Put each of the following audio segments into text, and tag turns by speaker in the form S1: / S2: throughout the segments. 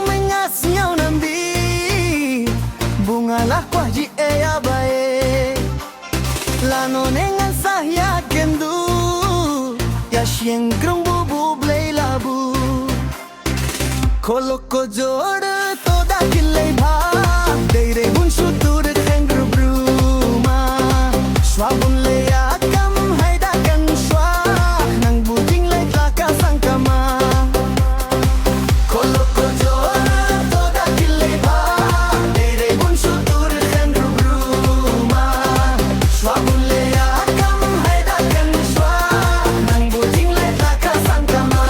S1: mengas nhau nambi bungalah kwaji ya bae lano nengan sahya kendu ya sieng grung bubu blei labu koloko jod toda kilai bha deire bun sutur kengru bruma swabun le akam haida kan swa nang buding le klaka sangkama koloko jod toda kilai bha deire bun sutur kengru bruma swabun le akam haida kan swa nang buding le klaka sangkama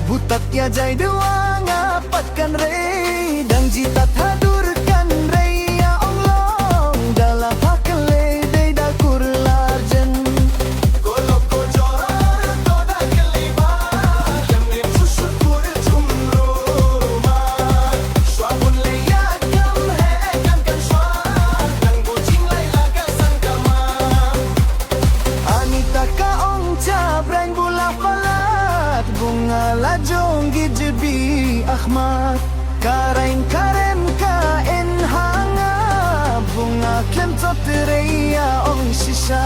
S1: butat ya jai dua ngapatkan rei dan jitat hadurkan rei ya Allah dalam hakle dei dakur larjen koloko jor toda kelima demi susyukur jumruma swabun leyak kam hekan kan swa dan bujing laila ka sangkama anita ka ong cabrang bula palat bunga lajong gijbi Ahmad karain karen kain hanga bunga klem tot reya ong shisha